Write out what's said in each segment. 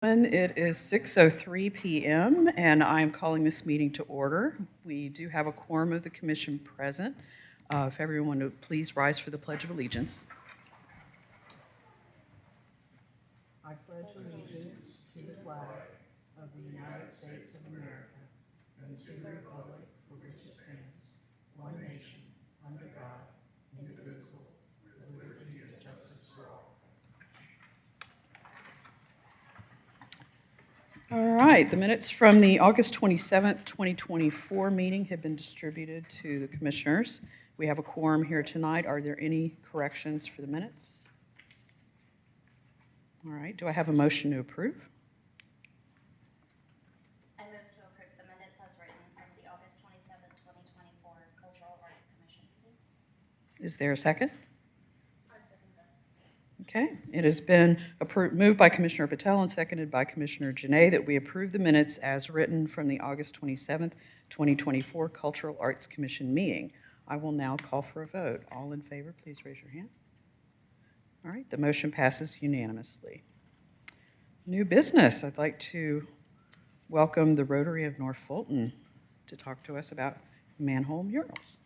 It is 6:03 p.m. and I'm calling this meeting to order. We do have a quorum of the commission present. If everyone would please rise for the Pledge of Allegiance. I pledge allegiance to the flag of the United States of America and to the republic for which it stands, one nation, under God, indivisible, with liberty and justice for all. All right, the minutes from the August 27th, 2024 meeting have been distributed to the commissioners. We have a quorum here tonight. Are there any corrections for the minutes? All right, do I have a motion to approve? I move to approve the minutes as written from the August 27th, 2024 Cultural Arts Commission meeting. Is there a second? Okay, it has been moved by Commissioner Patel and seconded by Commissioner Janay that we approve the minutes as written from the August 27th, 2024 Cultural Arts Commission meeting. I will now call for a vote. All in favor, please raise your hand. All right, the motion passes unanimously. New business. I'd like to welcome the Rotary of North Fulton to talk to us about manhole murals.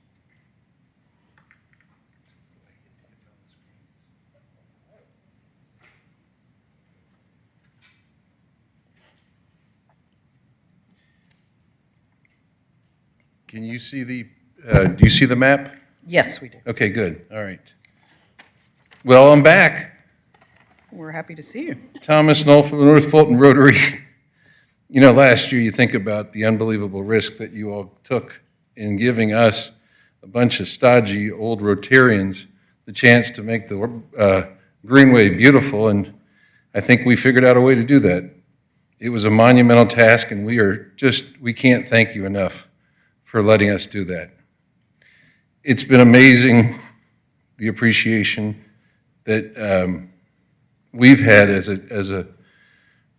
Can you see the, do you see the map? Yes, we do. Okay, good, all right. Well, I'm back. We're happy to see you. Thomas North Fulton Rotary. You know, last year you think about the unbelievable risk that you all took in giving us, a bunch of stodgy old Rotarians, the chance to make the Greenway beautiful, and I think we figured out a way to do that. It was a monumental task, and we can't thank you enough for letting us do that. It's been amazing, the appreciation that we've had as a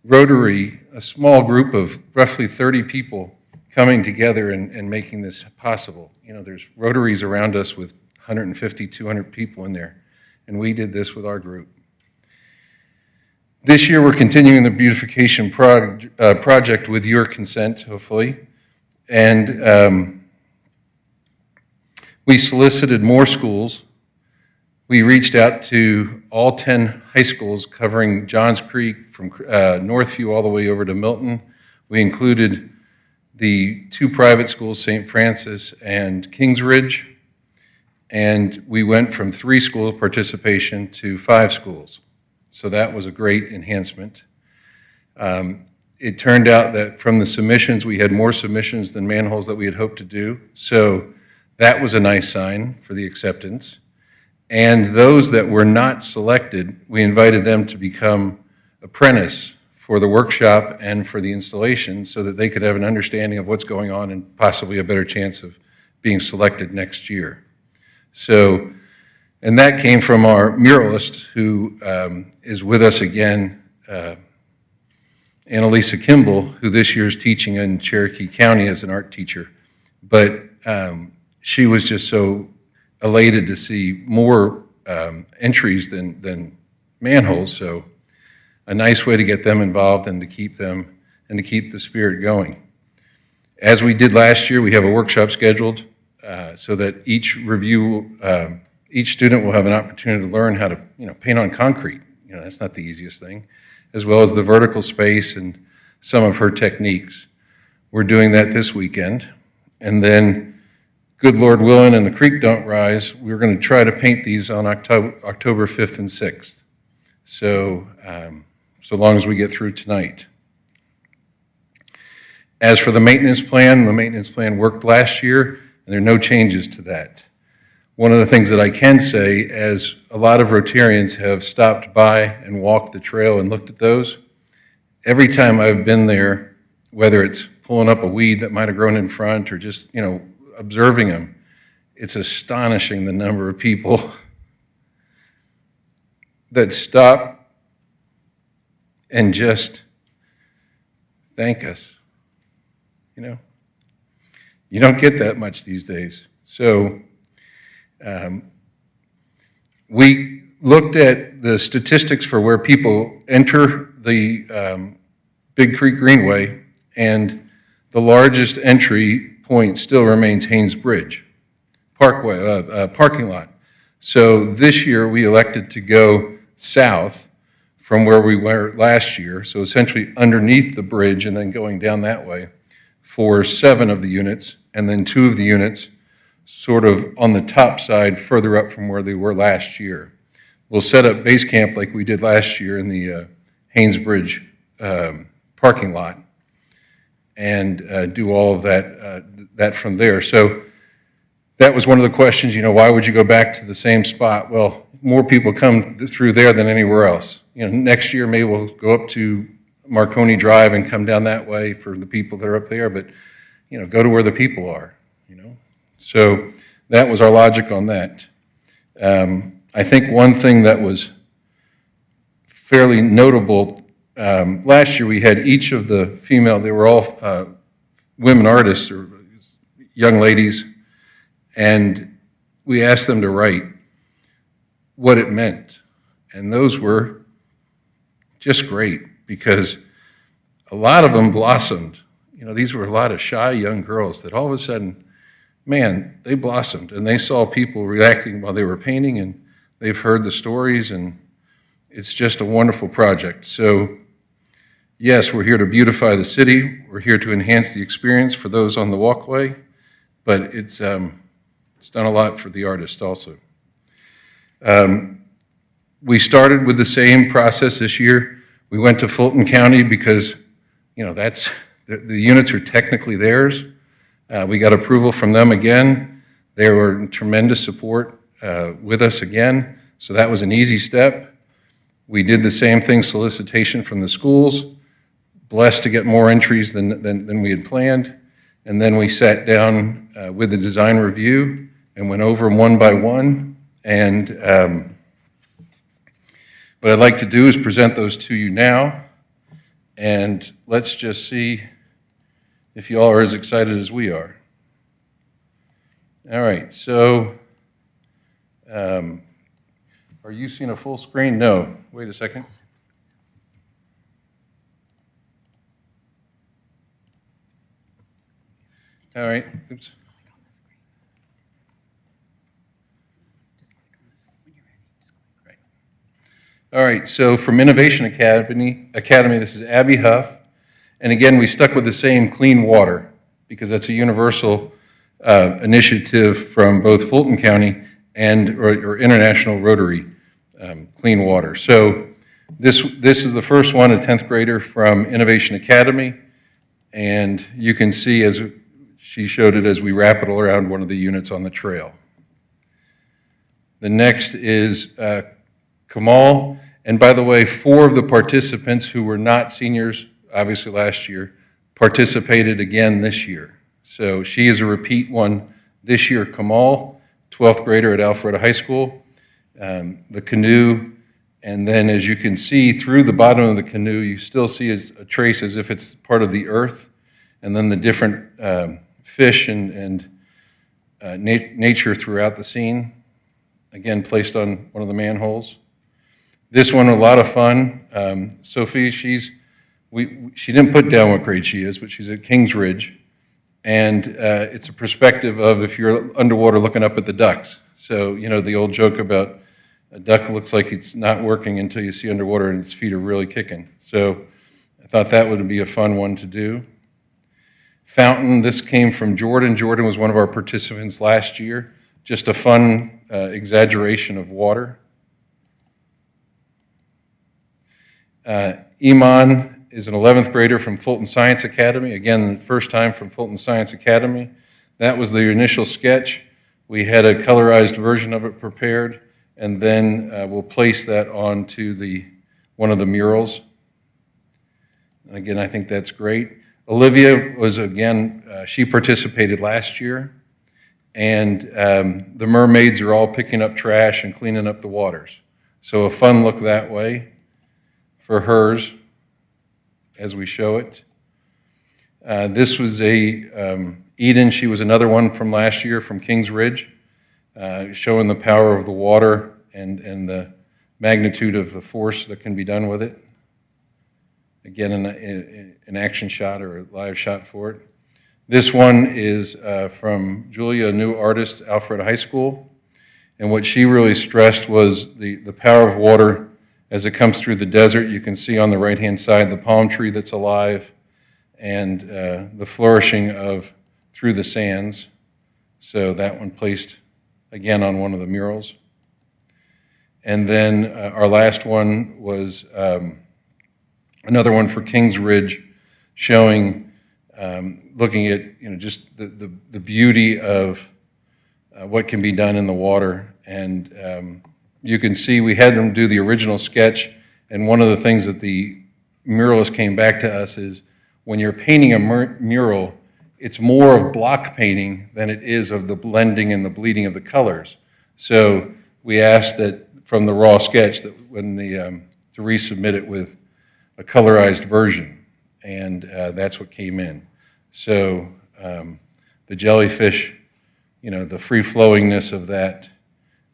Rotary, a small group of roughly 30 people coming together and making this possible. You know, there's Rotaries around us with 150, 200 people in there, and we did this with our group. This year we're continuing the beautification project with your consent, hopefully. And we solicited more schools. We reached out to all 10 high schools covering Johns Creek from Northview all the way over to Milton. We included the 2 private schools, St. Francis and Kingsridge. And we went from 3 school participation to 5 schools. So that was a great enhancement. It turned out that from the submissions, we had more submissions than manholes that we had hoped to do. So that was a nice sign for the acceptance. And those that were not selected, we invited them to become apprentice for the workshop and for the installation so that they could have an understanding of what's going on and possibly a better chance of being selected next year. So, and that came from our muralist who is with us again, Annalisa Kimball, who this year is teaching in Cherokee County as an art teacher. But she was just so elated to see more entries than manholes. So a nice way to get them involved and to keep them and to keep the spirit going. As we did last year, we have a workshop scheduled so that each student will have an opportunity to learn how to, paint on concrete. That's not the easiest thing, as well as the vertical space and some of her techniques. We're doing that this weekend. And then, good Lord willing and the creek don't rise, we're going to try to paint these on October 5th and 6th. So, so long as we get through tonight. As for the maintenance plan worked last year, and there are no changes to that. One of the things that I can say, as a lot of Rotarians have stopped by and walked the trail and looked at those, every time I've been there, whether it's pulling up a weed that might have grown in front or just, observing them, it's astonishing the number of people that stop and just thank us. You don't get that much these days. So we looked at the statistics for where people enter the Big Creek Greenway, and the largest entry point still remains Haynes Bridge parking lot. So this year, we elected to go south from where we were last year, so essentially underneath the bridge and then going down that way for 7 of the units, and then 2 of the units sort of on the top side further up from where they were last year. We'll set up base camp like we did last year in the Haynes Bridge parking lot and do all of that from there. So that was one of the questions, why would you go back to the same spot? Well, more people come through there than anywhere else. Next year maybe we'll go up to Marconi Drive and come down that way for the people that are up there, but go to where the people are. So that was our logic on that. I think one thing that was fairly notable, last year we had each of the female, they were all women artists or young ladies, and we asked them to write what it meant. And those were just great because a lot of them blossomed. These were a lot of shy young girls that all of a sudden, man, they blossomed and they saw people reacting while they were painting and they've heard the stories and it's just a wonderful project. So yes, we're here to beautify the city. We're here to enhance the experience for those on the walkway, but it's done a lot for the artist also. We started with the same process this year. We went to Fulton County because, that's the units are technically theirs. We got approval from them again. They were in tremendous support with us again, so that was an easy step. We did the same thing, solicitation from the schools, blessed to get more entries than we had planned, and then we sat down with the design review and went over them one by one, and what I'd like to do is present those to you now, and let's just see if you all are as excited as we are. All right, so are you seeing a full screen? No. Wait a second. All right. Oops. Right. All right, so from Innovation Academy, this is Abby Huff. And again, we stuck with the same clean water because that's a universal initiative from both Fulton County and or International Rotary Clean Water. So this is the first one, a 10th grader from Innovation Academy. And you can see as she showed it as we wrap it around one of the units on the trail. The next is Kamal. And by the way, 4 of the participants who were not seniors obviously last year, participated again this year. So she is a repeat one this year, Kamal, 12th grader at Alpharetta High School. The canoe, and then as you can see through the bottom of the canoe, you still see a trace as if it's part of the earth, and then the different fish and nature throughout the scene, again placed on one of the manholes. This one, a lot of fun. Sophie, she didn't put down what grade she is, but she's at Kings Ridge. And it's a perspective of if you're underwater looking up at the ducks. So, the old joke about a duck looks like it's not working until you see underwater and its feet are really kicking. So I thought that would be a fun one to do. Fountain, this came from Jordan. Jordan was one of our participants last year. Just a fun exaggeration of water. Iman is an 11th grader from Fulton Science Academy. Again, the first time from Fulton Science Academy. That was the initial sketch. We had a colorized version of it prepared, and then we'll place that onto one of the murals. And again, I think that's great. Olivia was, again, she participated last year, and the mermaids are all picking up trash and cleaning up the waters. So a fun look that way for hers as we show it. This was Eden. She was another one from last year from Kings Ridge, showing the power of the water and the magnitude of the force that can be done with it. again, an action shot or a live shot for it. This one is from Julia, a new artist, Alpharetta High School. And what she really stressed was the power of water as it comes through the desert. You can see on the right-hand side the palm tree that's alive and the flourishing of through the sands. So that one placed, again, on one of the murals. And then our last one was another one for Kings Ridge, showing, looking at just the beauty of what can be done in the water. And you can see we had them do the original sketch, and one of the things that the muralist came back to us is when you're painting a mural, it's more of block painting than it is of the blending and the bleeding of the colors. So we asked that from the raw sketch that when to resubmit it with a colorized version, and that's what came in. So the jellyfish, the free-flowingness of that,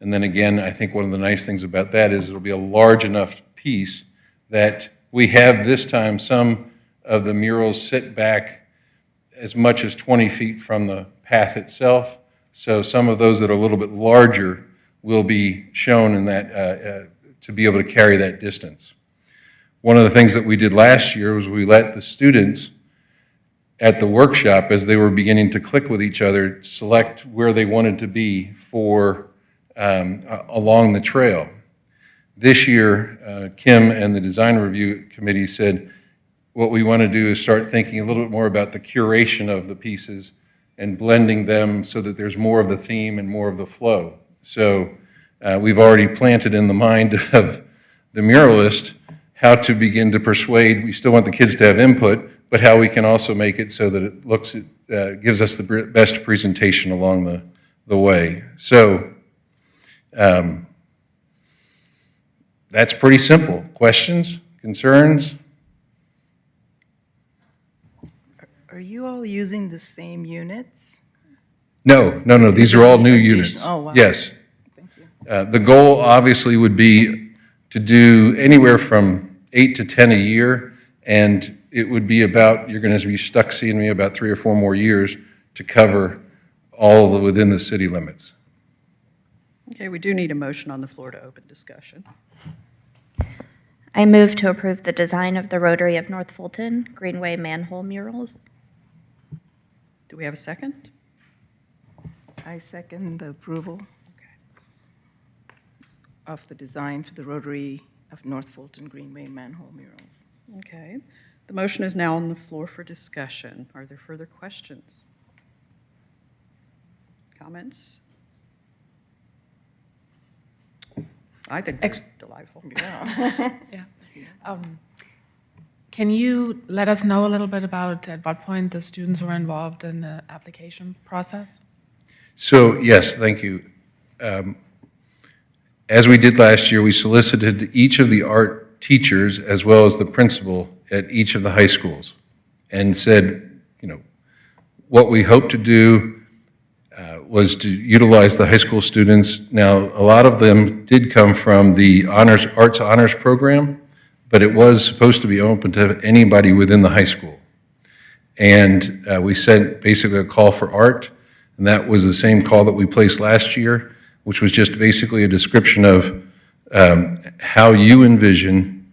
and then again, I think one of the nice things about that is it'll be a large enough piece that we have this time some of the murals sit back as much as 20 feet from the path itself. So some of those that are a little bit larger will be shown in that to be able to carry that distance. One of the things that we did last year was we let the students at the workshop, as they were beginning to click with each other, select where they wanted to be for along the trail. This year, Kim and the design review committee said, what we want to do is start thinking a little bit more about the curation of the pieces and blending them so that there's more of the theme and more of the flow. So we've already planted in the mind of the muralist how to begin to persuade. We still want the kids to have input, but how we can also make it so that it looks, gives us the best presentation along the way. So that's pretty simple. Questions, concerns? Are you all using the same units? No. These are all new units. Oh, wow. Yes. Thank you. The goal obviously would be to do anywhere from 8 to 10 a year, and it would be about, you're going to be stuck seeing me about 3 or 4 more years to cover all within the city limits. Okay, we do need a motion on the floor to open discussion. I move to approve the design of the Rotary of North Fulton Greenway manhole murals. Do we have a second? I second the approval of the design for the Rotary of North Fulton Greenway manhole murals. Okay. The motion is now on the floor for discussion. Are there further questions? Comments? I think they're delightful. Yeah. Can you let us know a little bit about at what point the students were involved in the application process? So, yes, thank you. As we did last year, we solicited each of the art teachers as well as the principal at each of the high schools and said, what we hope to do was to utilize the high school students. Now, a lot of them did come from the arts honors program, but it was supposed to be open to anybody within the high school. And we sent basically a call for art, and that was the same call that we placed last year, which was just basically a description of how you envision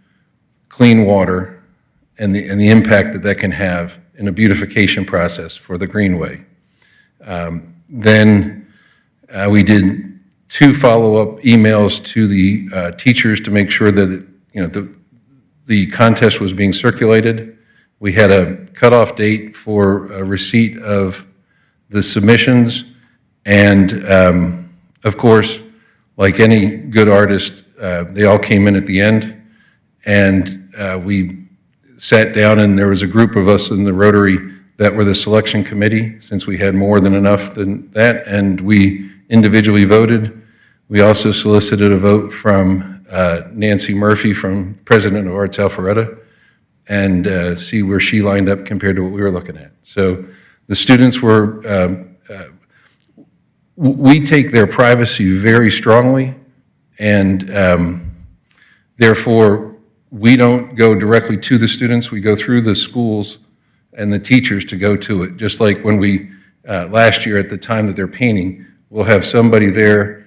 clean water and the impact that that can have in a beautification process for the Greenway. Then we did 2 follow-up emails to the teachers to make sure that the contest was being circulated. We had a cutoff date for a receipt of the submissions, and of course, like any good artist, they all came in at the end, and we sat down, and there was a group of us in the Rotary that were the selection committee, since we had more than enough than that, and we individually voted. We also solicited a vote from Nancy Murphy, from President of Arts Alpharetta, and see where she lined up compared to what we were looking at. So the students were, we take their privacy very strongly, and therefore we don't go directly to the students, we go through the schools and the teachers to go to it. Just like when we, last year at the time that they're painting, we'll have somebody there,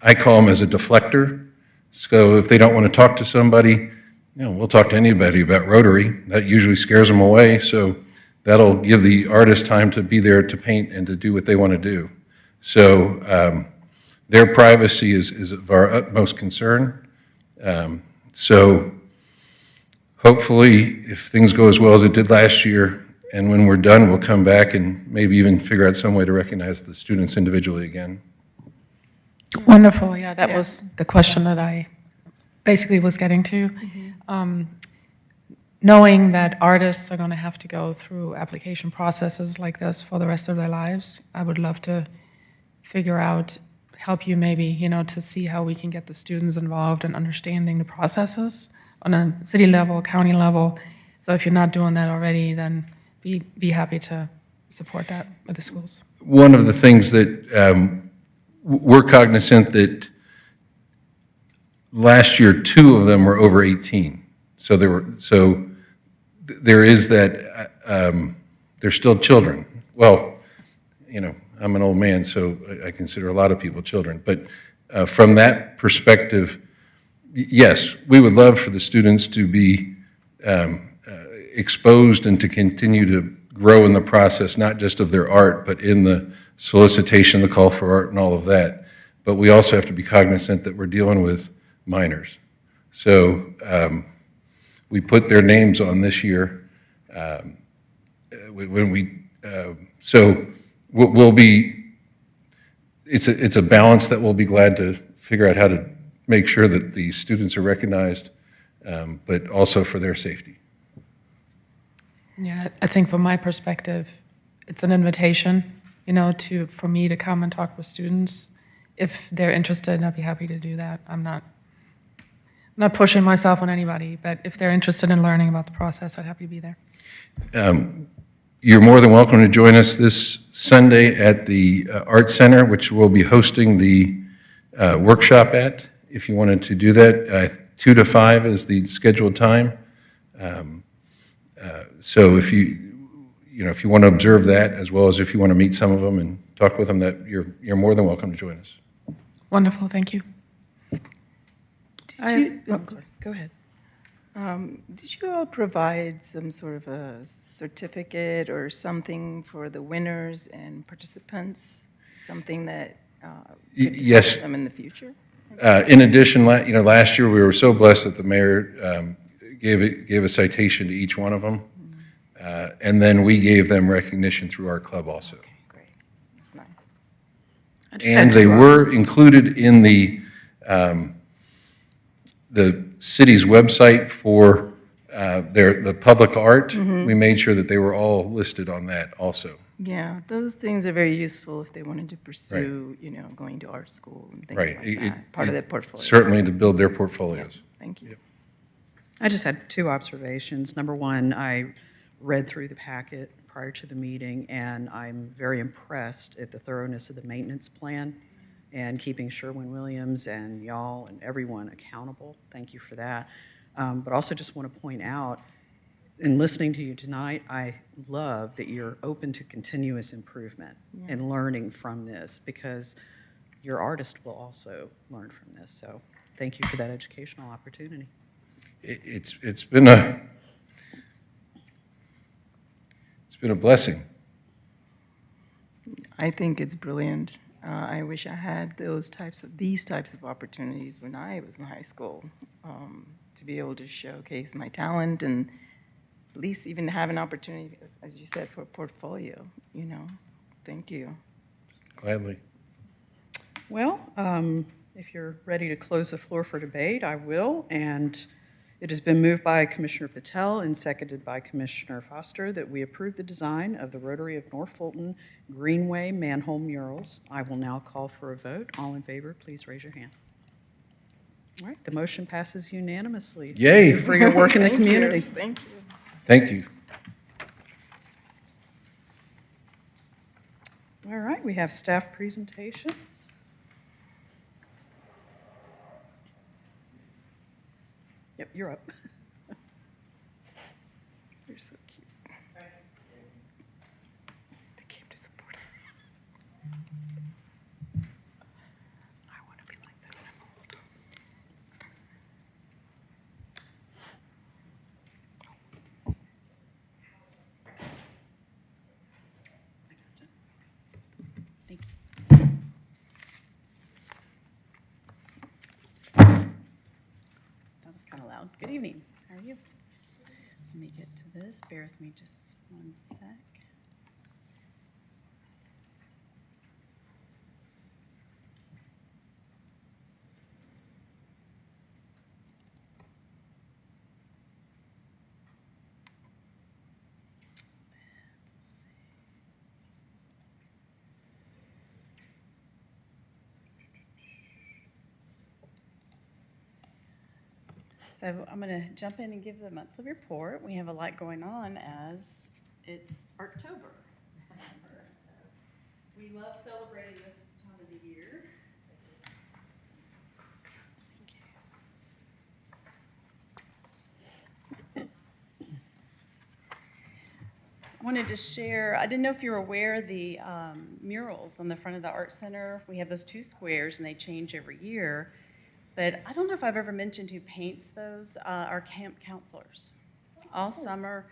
I call them as a deflector. So if they don't want to talk to somebody, we'll talk to anybody about Rotary. That usually scares them away, so that'll give the artist time to be there to paint and to do what they want to do. So their privacy is of our utmost concern. So hopefully, if things go as well as it did last year, and when we're done, we'll come back and maybe even figure out some way to recognize the students individually again. Wonderful, yeah, that was the question that I basically was getting to. Knowing that artists are going to have to go through application processes like this for the rest of their lives, I would love to figure out, help you maybe, to see how we can get the students involved in understanding the processes on a city level, county level. So if you're not doing that already, then be happy to support that with the schools. One of the things that we're cognizant that last year, 2 of them were over 18. So there is that, they're still children. Well, I'm an old man, so I consider a lot of people children. But from that perspective, yes, we would love for the students to be exposed and to continue to grow in the process, not just of their art, but in the solicitation, the call for art, and all of that. But we also have to be cognizant that we're dealing with minors. So we put their names on this year. So we'll be, it's a balance that we'll be glad to figure out how to make sure that the students are recognized, but also for their safety. Yeah, I think from my perspective, it's an invitation, for me to come and talk with students. If they're interested, I'd be happy to do that. I'm not pushing myself on anybody, but if they're interested in learning about the process, I'd happy to be there. You're more than welcome to join us this Sunday at the Art Center, which we'll be hosting the workshop at, if you wanted to do that. 2 to 5 is the scheduled time. So if you want to observe that, as well as if you want to meet some of them and talk with them, that you're more than welcome to join us. Wonderful, thank you. Go ahead. Did you all provide some sort of a certificate or something for the winners and participants? Something that could Yes. help them in the future? In addition, last year we were so blessed that the mayor gave a citation to each one of them, and then we gave them recognition through our club also. Okay, great. That's nice. And they were included in the city's website for the public art. We made sure that they were all listed on that also. Yeah, those things are very useful if they wanted to pursue, going to art school and things Right. like that. Part of their portfolio. Certainly to build their portfolios. Thank you. I just had 2 observations. Number one, I read through the packet prior to the meeting, and I'm very impressed at the thoroughness of the maintenance plan and keeping Sherwin-Williams and y'all and everyone accountable. Thank you for that. But also just want to point out, in listening to you tonight, I love that you're open to continuous improvement and learning from this, because your artist will also learn from this. So thank you for that educational opportunity. It's been a blessing. I think it's brilliant. I wish I had these types of opportunities when I was in high school, to be able to showcase my talent and at least even have an opportunity, as you said, for a portfolio. Thank you. Gladly. Well, if you're ready to close the floor for debate, I will. And it has been moved by Commissioner Patel and seconded by Commissioner Foster that we approve the design of the Rotary of North Fulton Greenway manhole murals. I will now call for a vote. All in favor, please raise your hand. All right, the motion passes unanimously. Yay. Thank you for your work in the Thank you. community. Thank you. Thank you. All right, we have staff presentations. Yep, you're up. You're so cute. They came to support her. I want to be like that when I'm old. Thank you. That was kind of loud. Good evening. How are you? Let me get to this. Bear with me just one sec. So I'm going to jump in and give the monthly report. We have a lot going on as it's October. So we love celebrating this time of the year. I wanted to share, I didn't know if you were aware, the murals on the front of the Art Center. We have those 2 squares and they change every year. But I don't know if I've ever mentioned who paints those, our camp counselors. All summer,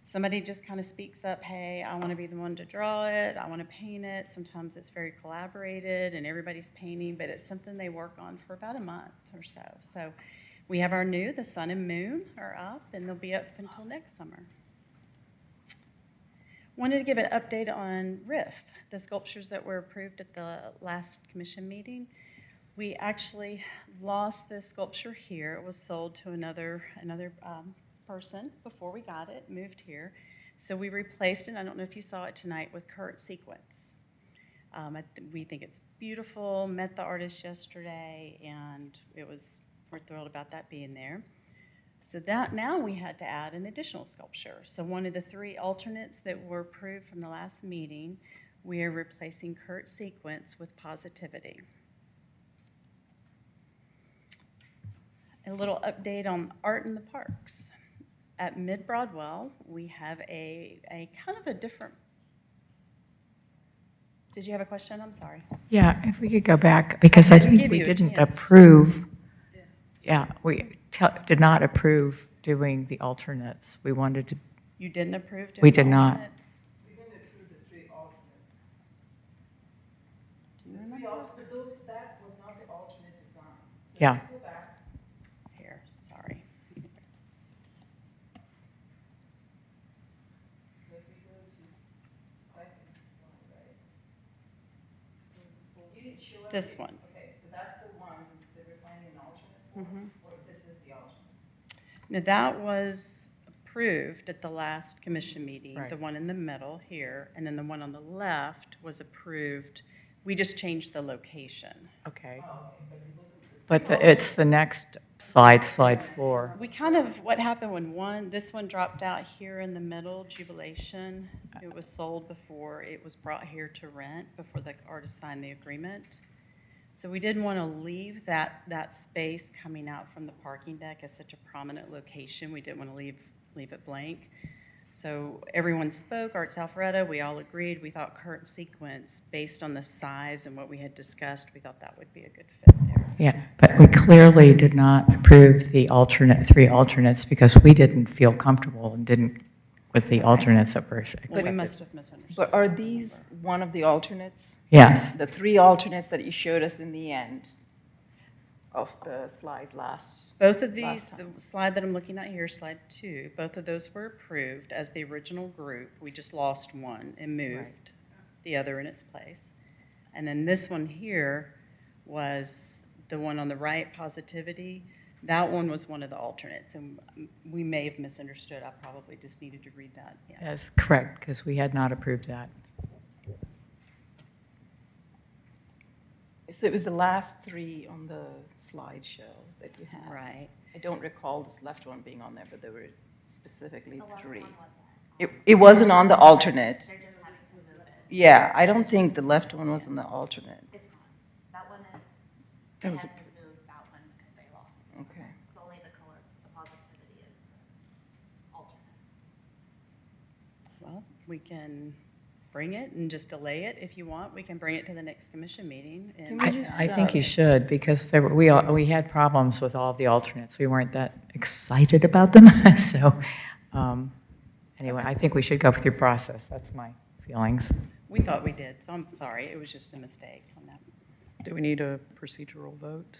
somebody just kind of speaks up, hey, I want to be the one to draw it, I want to paint it. Sometimes it's very collaborated and everybody's painting, but it's something they work on for about a month or so. So we have our new, the sun and moon are up, and they'll be up until next summer. Wanted to give an update on RIF, the sculptures that were approved at the last commission meeting. We actually lost this sculpture here. It was sold to another person before we got it, moved here. So we replaced it, I don't know if you saw it tonight, with current sequence. We think it's beautiful, met the artist yesterday, and we're thrilled about that being there. So that now we had to add an additional sculpture. So one of the 3 alternates that were approved from the last meeting, we are replacing current sequence with positivity. A little update on art in the parks. At Mid-Broadwell, we have a kind of a different, did you have a question? I'm sorry. Yeah, if we could go back, because I can think give we you a didn't chance. approve, we did not approve doing the alternates. We wanted to, You didn't approve doing We did not. alternates? We didn't approve the 3 alternates. Do you remember? But that was not the alternate design. So Yeah. Go back. Here, sorry. So if we go to second slide, right? You didn't show us This the- one. Okay, so that's the one that we're finding an alternate for, or this is the alternate? Now, that was approved at the last commission meeting, Right. the one in the middle here, and then the one on the left was approved. We just changed the location. okay. Oh, okay, but it wasn't. But it's the next slide 4. We kind of, what happened when this one dropped out here in the middle, Jubilation, it was sold before it was brought here to rent, before the artist signed the agreement. So we didn't want to leave that space coming out from the parking deck as such a prominent location. We didn't want to leave it blank. So everyone spoke, Arts Alpharetta, we all agreed. We thought current sequence, based on the size and what we had discussed, we thought that would be a good fit there. Yeah, but we clearly did not approve the 3 alternates because we didn't feel comfortable and didn't with the alternates that were Well, we accepted. must have misunderstood. But are these one of the alternates? Yes, The 3 alternates that you showed us in the end of the slide last? Both of these, last the time. slide that I'm looking at here, slide 2, both of those were approved as the original group. We just lost one and moved the other in its place. And then this one here was the one on the right, positivity. That one was one of the alternates, and we may have misunderstood. I probably just needed to read that. Yeah. that's correct, because we had not approved that. So it was the last 3 on the slideshow that you had. Right. I don't recall this left one being on there, but there were specifically The left 3. one wasn't. It wasn't on the alternate. They're just having to move it. Yeah, I don't think the left one was on the alternate. It's not. That one is, That they was had to move that one because they lost. Okay. It's only the color, the we can bring it and just delay it if you want. We can bring it to the next commission meeting. And I think you should, because we had problems with all of the alternates. We weren't that excited about them. So anyway, I think we should go through process. That's my feelings. we thought we did, so I'm sorry. It was just a mistake on that. Do we need a procedural vote?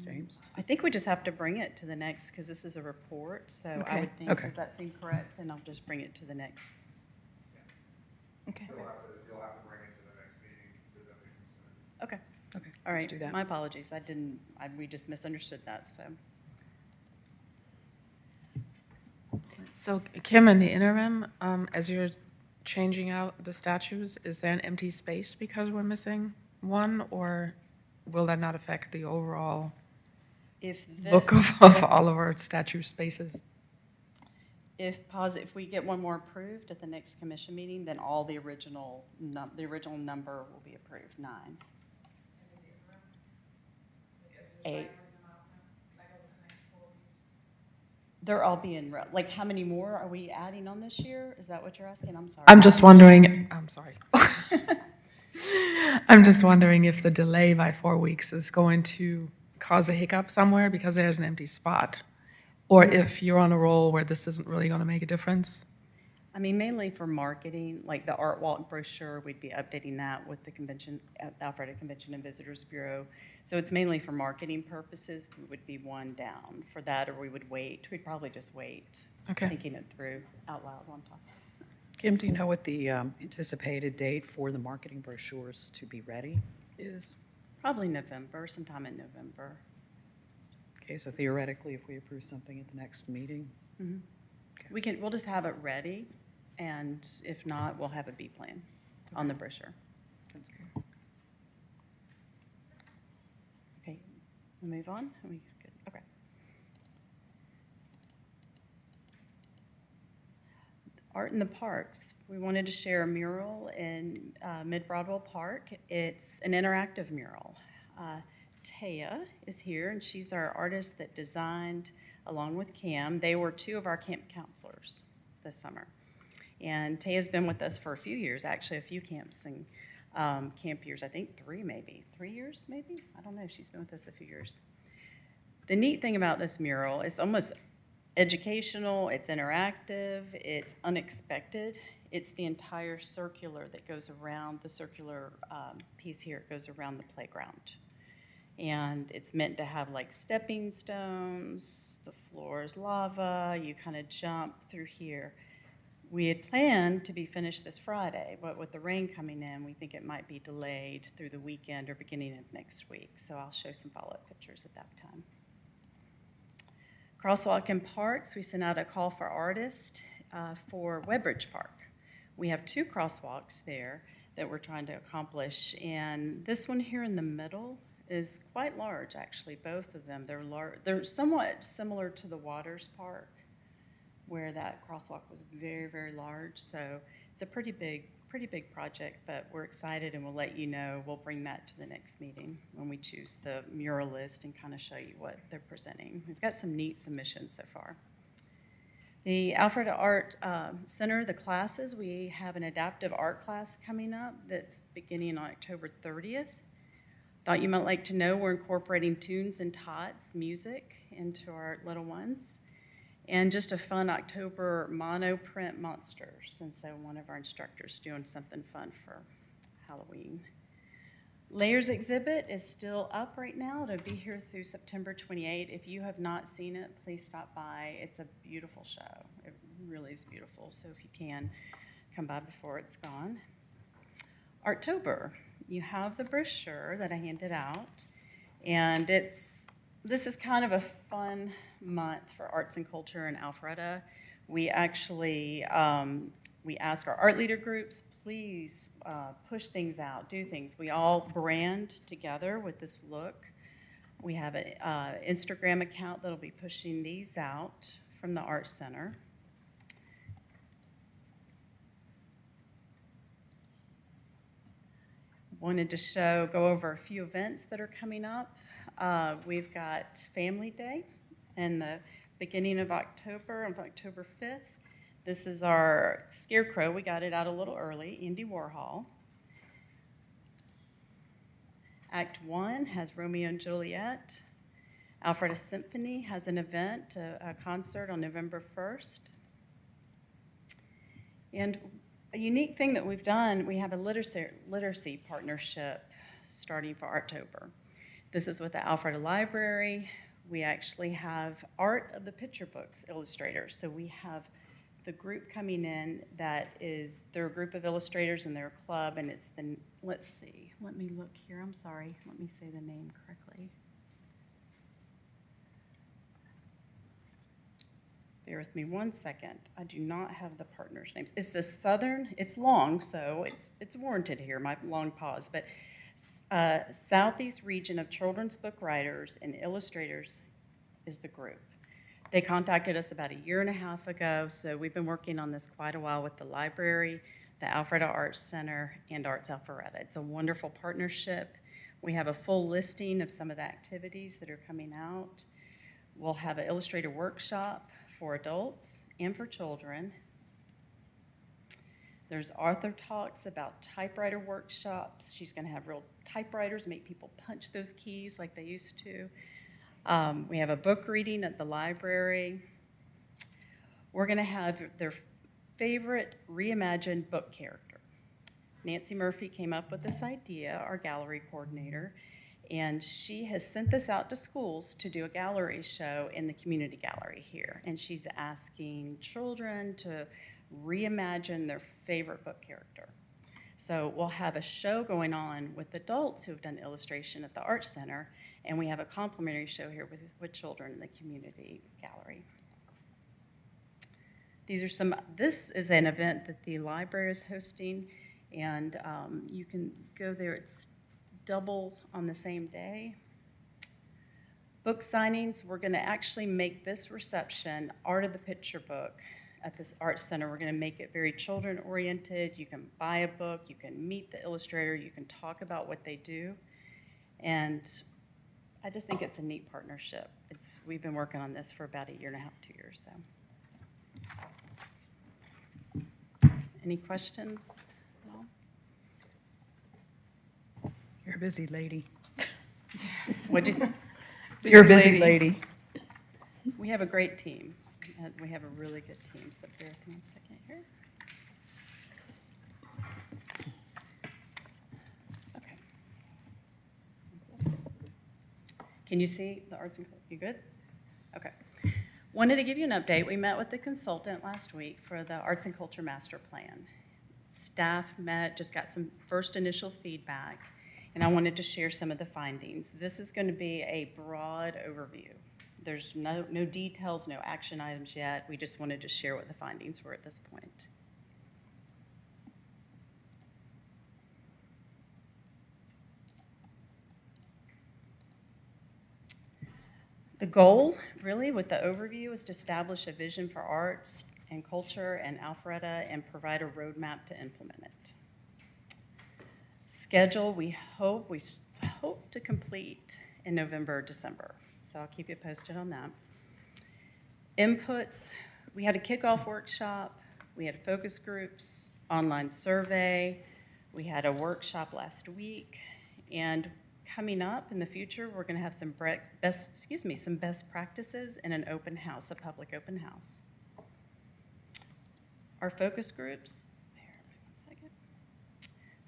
James? I think we just have to bring it to the next, because this is a report, so I Okay. would think, Okay. does that seem correct? And I'll just bring it to the next. Okay. You'll have to bring it to the next meeting for them to consider. Okay, Okay, all let's right. do that. My apologies. We just misunderstood that, so. So Kim, in the interim, as you're changing out the statues, is there an empty space because we're missing one, or will that not affect the overall If look this, of all of our statue spaces? if we get one more approved at the next commission meeting, then all the original number will be approved, 9. 8. They're all being, like, how many more are we adding on this year? Is that what you're asking? I'm sorry. I'm just wondering, I'm sorry. I'm just wondering if the delay by 4 weeks is going to cause a hiccup somewhere because there's an empty spot, or if you're on a roll where this isn't really going to make a difference. I mean, mainly for marketing, like the Art Walk brochure, we'd be updating that with the convention, the Alpharetta Convention and Visitors Bureau. So it's mainly for marketing purposes. We would be one down for that, or we would wait. We'd probably just wait. Okay. Thinking it through out loud one time. Kim, do you know what the anticipated date for the marketing brochures to be ready is? Probably November, sometime in November. Okay, so theoretically, if we approve something at the next meeting, We'll just have it ready, and if not, we'll have a B plan on the brochure. that's good. Okay, we'll move on. Are we good? Okay. Art in the Parks. We wanted to share a mural in Mid-Broadwell Park. It's an interactive mural. Taya is here, and she's our artist that designed, along with Cam. They were 2 of our camp counselors this summer. And Taya's been with us for a few years, actually a few camps and camp years, I think 3 maybe. 3 years maybe? I don't know. She's been with us a few years. The neat thing about this mural is almost educational, it's interactive, it's unexpected. It's the entire circular that goes around, the circular piece here, it goes around the playground. And it's meant to have like stepping stones, the floor is lava, you kind of jump through here. We had planned to be finished this Friday, but with the rain coming in, we think it might be delayed through the weekend or beginning of next week. So I'll show some follow-up pictures at that time. Crosswalk in Parks, we sent out a call for artists for Webbridge Park. We have 2 crosswalks there that we're trying to accomplish, and this one here in the middle is quite large, actually, both of them. They're somewhat similar to the Waters Park, where that crosswalk was very, very large. So it's a pretty big project, but we're excited, and we'll let you know. We'll bring that to the next meeting when we choose the mural list and kind of show you what they're presenting. We've got some neat submissions so far. The Alpharetta Art Center, the classes, we have an adaptive art class coming up that's beginning on October 30th. Thought you might like to know we're incorporating tunes and tots music into our little ones. And just a fun October monoprint monsters. And so one of our instructors doing something fun for Halloween. Layers exhibit is still up right now. It'll be here through September 28. If you have not seen it, please stop by. It's a beautiful show. It really is beautiful. So if you can, come by before it's gone. Arttober. You have the brochure that I handed out, and this is kind of a fun month for arts and culture in Alpharetta. We actually, we ask our art leader groups, please push things out, do things. We all brand together with this look. We have an Instagram account that'll be pushing these out from the Art Center. Wanted to go over a few events that are coming up. We've got Family Day in the beginning of October, on October 5th. This is our scarecrow. We got it out a little early, Andy Warhol. Act 1 has Romeo and Juliet. Alpharetta Symphony has an event, a concert on November 1st. And a unique thing that we've done, we have a literacy partnership starting for October. This is with the Alpharetta Library. We actually have art of the picture books illustrators. So we have the group coming in that is, they're a group of illustrators and they're a club, and it's the, let's see, let me look here, I'm sorry, let me say the name correctly. Bear with me one second. I do not have the partners' names. It's the Southern, it's long, so it's warranted here, my long pause, but Southeast Region of Children's Book Writers and Illustrators is the group. They contacted us about 1.5 years ago, so we've been working on this quite a while with the library, the Alpharetta Arts Center, and Arts Alpharetta. It's a wonderful partnership. We have a full listing of some of the activities that are coming out. We'll have an illustrator workshop for adults and for children. There's Arthur Talks about typewriter workshops. She's going to have real typewriters, make people punch those keys like they used to. We have a book reading at the library. We're going to have their favorite reimagined book character. Nancy Murphy came up with this idea, our gallery coordinator, and she has sent this out to schools to do a gallery show in the community gallery here. And she's asking children to reimagine their favorite book character. So we'll have a show going on with adults who have done illustration at the Arts Center, and we have a complimentary show here with children in the community gallery. This is an event that the library is hosting, and you can go there. It's double on the same day. Book signings, we're going to actually make this reception Art of the Picture Book at this Arts Center. We're going to make it very children-oriented. You can buy a book, you can meet the illustrator, you can talk about what they do. And I just think it's a neat partnership. We've been working on this for about 1.5 years, 2 years. So, any questions? No? You're a busy lady. What'd you say? You're a busy lady. We have a great team. We have a really good team. So bear with me 1 second here. Okay. Can you see the arts and culture? You good? Okay. Wanted to give you an update. We met with the consultant last week for the Arts and Culture Master Plan. Staff met, just got some first initial feedback, and I wanted to share some of the findings. This is going to be a broad overview. There's no details, no action items yet. We just wanted to share what the findings were at this point. The goal, really, with the overview is to establish a vision for arts and culture and Alpharetta and provide a roadmap to implement it. Schedule, we hope to complete in November or December. So I'll keep you posted on that. Inputs, we had a kickoff workshop, we had focus groups, online survey, we had a workshop last week, and coming up in the future, we're going to have some best practices in an open house, a public open house. Our focus groups,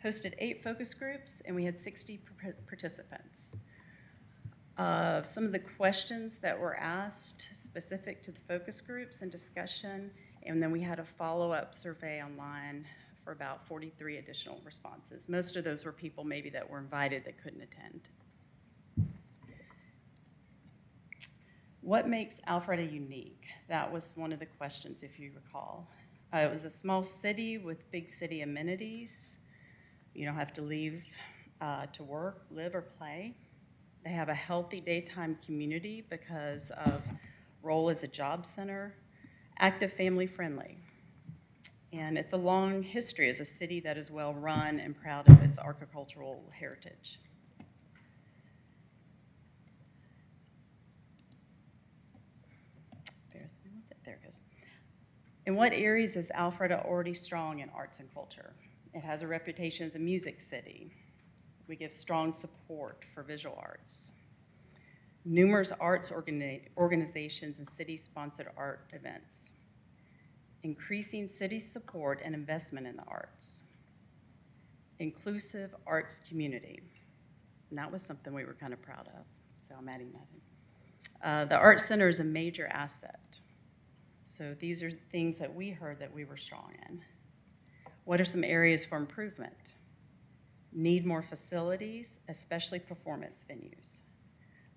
hosted 8 focus groups, and we had 60 participants. Some of the questions that were asked specific to the focus groups and discussion, and then we had a follow-up survey online for about 43 additional responses. Most of those were people maybe that were invited that couldn't attend. What makes Alpharetta unique? That was one of the questions, if you recall. It was a small city with big city amenities. You don't have to leave to work, live, or play. They have a healthy daytime community because of role as a job center, active, family friendly. And it's a long history as a city that is well run and proud of its agricultural heritage. There it goes. In what areas is Alpharetta already strong in arts and culture? It has a reputation as a music city. We give strong support for visual arts. Numerous arts organizations and city-sponsored art events. Increasing city support and investment in the arts. Inclusive arts community. And that was something we were kind of proud of, so I'm adding that in. The Art Center is a major asset. So these are things that we heard that we were strong in. What are some areas for improvement? Need more facilities, especially performance venues.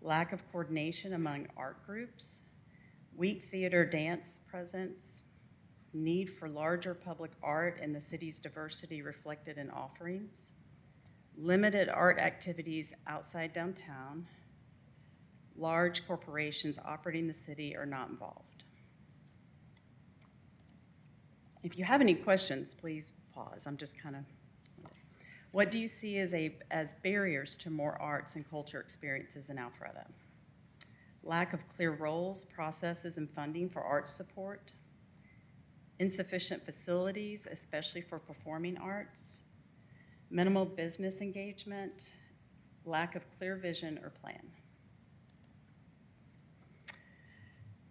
Lack of coordination among art groups. Weak theater dance presence. Need for larger public art and the city's diversity reflected in offerings. Limited art activities outside downtown. Large corporations operating the city are not involved. If you have any questions, please pause. I'm just kind of, what do you see as barriers to more arts and culture experiences in Alpharetta? Lack of clear roles, processes, and funding for arts support. Insufficient facilities, especially for performing arts. Minimal business engagement. Lack of clear vision or plan.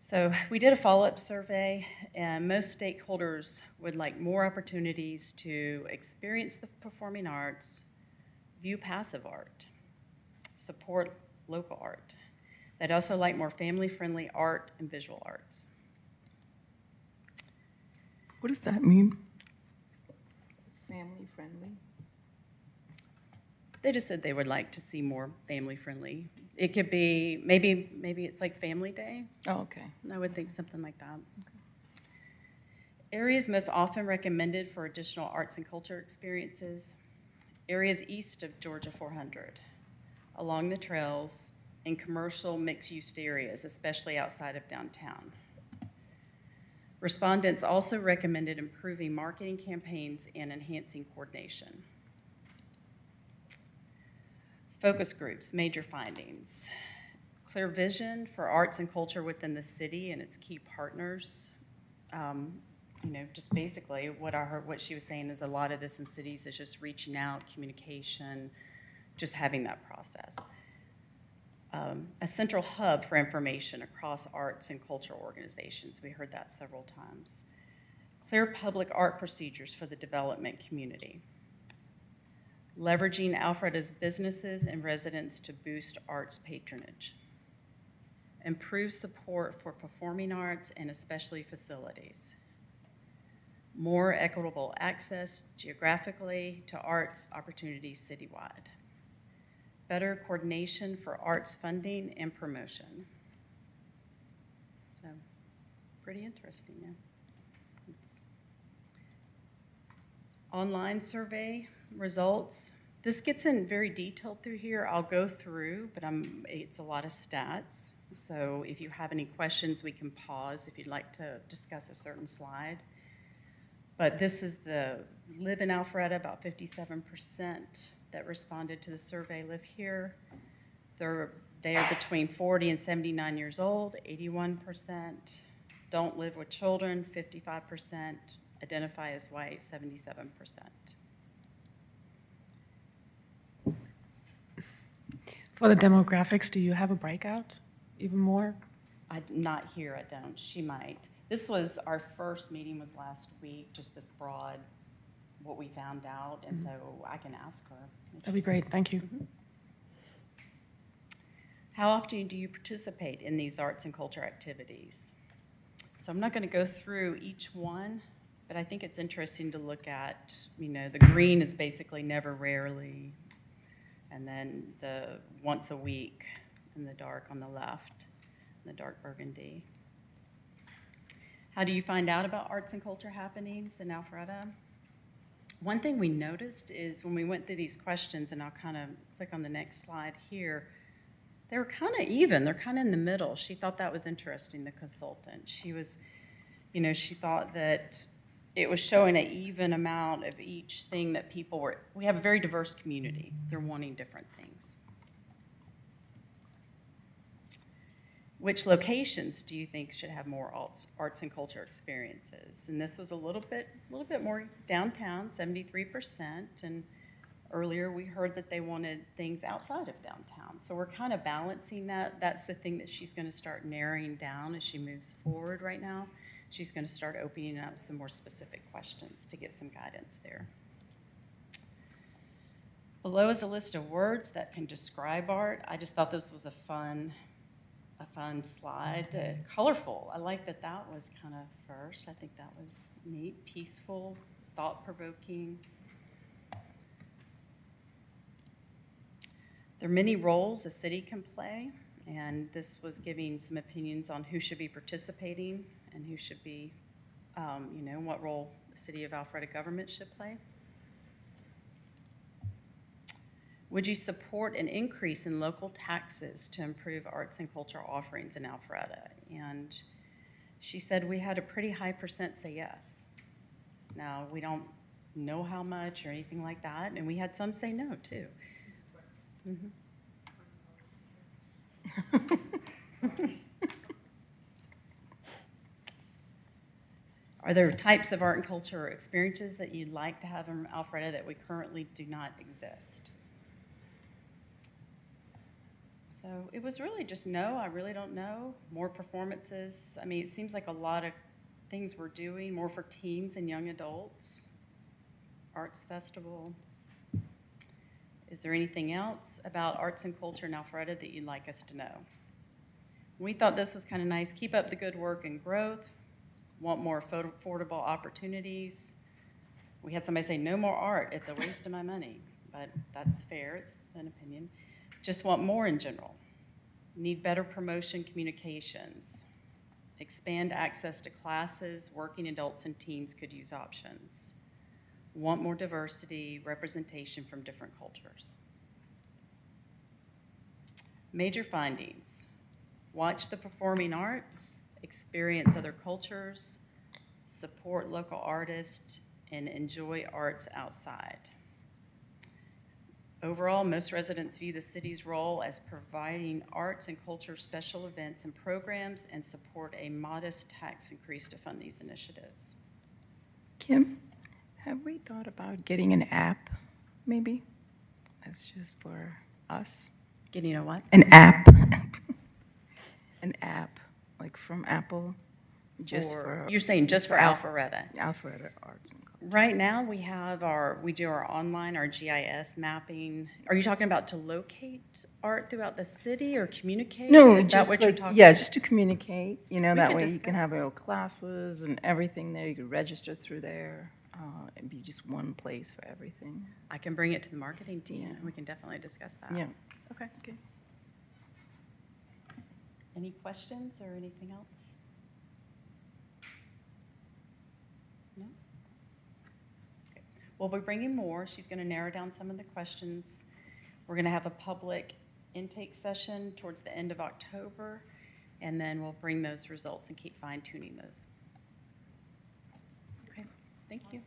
So we did a follow-up survey, and most stakeholders would like more opportunities to experience the performing arts, view passive art, support local art. They'd also like more family-friendly art and visual arts. What does that mean? Family friendly? They just said they would like to see more family-friendly. It could be, maybe it's like Family Day. Oh, okay. I would think something like that. Okay. Areas most often recommended for additional arts and culture experiences. Areas east of Georgia 400, along the trails, in commercial mixed-use areas, especially outside of downtown. Respondents also recommended improving marketing campaigns and enhancing coordination. Focus groups, major findings. Clear vision for arts and culture within the city and its key partners. Just basically what I heard, what she was saying is a lot of this in cities is just reaching out, communication, just having that process. A central hub for information across arts and cultural organizations. We heard that several times. Clear public art procedures for the development community. Leveraging Alpharetta's businesses and residents to boost arts patronage. Improve support for performing arts and especially facilities. More equitable access geographically to arts opportunities citywide. Better coordination for arts funding and promotion. So, pretty interesting, yeah. Online survey results. This gets in very detailed through here. I'll go through, but it's a lot of stats. So if you have any questions, we can pause if you'd like to discuss a certain slide. But this is the live in Alpharetta, about 57% that responded to the survey live here. They are between 40 and 79 years old, 81%. Don't live with children, 55%. Identify as white, 77%. For the demographics, do you have a breakout even more? Not here, I don't. She might. This was our first meeting was last week, just this broad, what we found out, and so I can ask her. That'd be great, thank you. Mm-hmm. How often do you participate in these arts and culture activities? So I'm not going to go through each one, but I think it's interesting to look at, the green is basically never, rarely, and then the once a week in the dark on the left, the dark burgundy. How do you find out about arts and culture happenings in Alpharetta? One thing we noticed is when we went through these questions, and I'll kind of click on the next slide here, they were kind of even. They're kind of in the middle. She thought that was interesting, the consultant. She was, she thought that it was showing an even amount of each thing that people were, we have a very diverse community. They're wanting different things. Which locations do you think should have more arts and culture experiences? And this was a little bit more downtown, 73%. And earlier we heard that they wanted things outside of downtown. So we're kind of balancing that. That's the thing that she's going to start narrowing down as she moves forward right now. She's going to start opening up some more specific questions to get some guidance there. Below is a list of words that can describe art. I just thought this was a fun slide. Colorful. I like that was kind of first. I think that was neat. Peaceful, thought-provoking. There are many roles a city can play, and this was giving some opinions on who should be participating and who should be, what role the city of Alpharetta government should play. Would you support an increase in local taxes to improve arts and cultural offerings in Alpharetta? And she said we had a pretty high percent say yes. Now, we don't know how much or anything like that, and we had some say no, too. Mm-hmm. Are there types of art and culture experiences that you'd like to have in Alpharetta that we currently do not exist? So it was really just no, I really don't know. More performances. I mean, it seems like a lot of things we're doing, more for teens and young adults. Arts festival. Is there anything else about arts and culture in Alpharetta that you'd like us to know? We thought this was kind of nice. Keep up the good work and growth. Want more affordable opportunities. We had somebody say, no more art. It's a waste of my money. But that's fair. It's an opinion. Just want more in general. Need better promotion communications. Expand access to classes. Working adults and teens could use options. Want more diversity, representation from different cultures. Major findings. Watch the performing arts, experience other cultures, support local artists, and enjoy arts outside. Overall, most residents view the city's role as providing arts and culture special events and programs and support a modest tax increase to fund these initiatives. Kim, have we thought about getting an app, maybe? That's just for us. Getting a what? An app. An app, like from Apple, just for You're saying just for Alpharetta? Alpharetta Arts and Culture. Right now, we do our online, our GIS mapping. Are you talking about to locate art throughout the city or communicate? No, Is that just what like, you're talking yeah, about? just to communicate. You know, We that could way you discuss can have your classes and everything there. You could register through there. And be just one place for everything. I can bring it to the marketing team, Yeah. and we can definitely discuss that. Yeah. Okay. Okay. Any questions or anything else? No? Okay. Well, we're bringing more. She's going to narrow down some of the questions. We're going to have a public intake session towards the end of October, and then we'll bring those results and keep fine-tuning those. Okay. Thank you.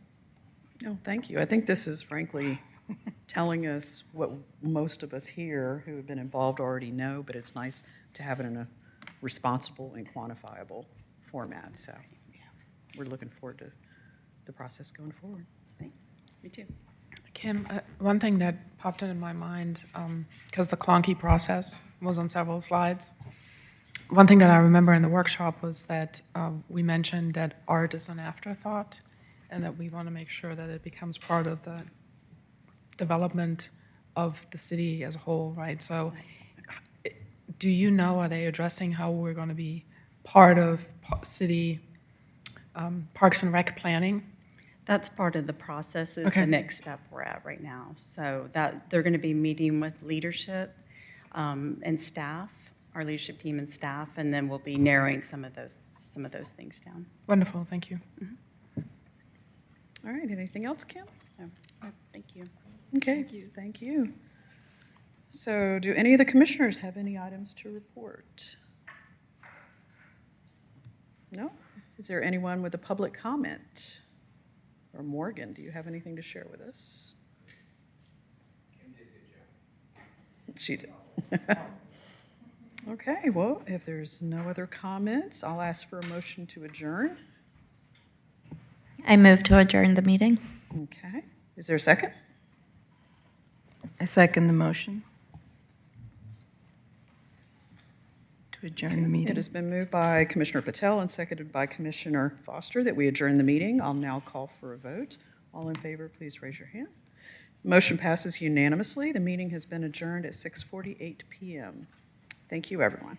No, thank you. I think this is frankly telling us what most of us here who have been involved already know, but it's nice to have it in a responsible and quantifiable format. So we're looking forward to the process going forward. Thanks. Me too. Kim, one thing that popped into my mind, because the clunky process was on several slides, one thing that I remember in the workshop was that we mentioned that art is an afterthought and that we want to make sure that it becomes part of the development of the city as a whole, right? So do you know, are they addressing how we're going to be part of city Parks and Rec planning? That's part of the process, is Okay. the next step we're at right now. So that they're going to be meeting with leadership and staff, our leadership team and staff, and then we'll be narrowing some of those things down. Wonderful, thank you. All right, anything else, Kim? So, thank you. Okay, thank you. So do any of the commissioners have any items to report? No? Is there anyone with a public comment? Or Morgan, do you have anything to share with us? Kim did a good job. She did. Okay, well, if there's no other comments, I'll ask for a motion to adjourn. I move to adjourn the meeting. Okay, is there a second? I second the motion to adjourn the It meeting. has been moved by Commissioner Patel and seconded by Commissioner Foster that we adjourn the meeting. I'll now call for a vote. All in favor, please raise your hand. Motion passes unanimously. The meeting has been adjourned at 6:48 PM. Thank you, everyone.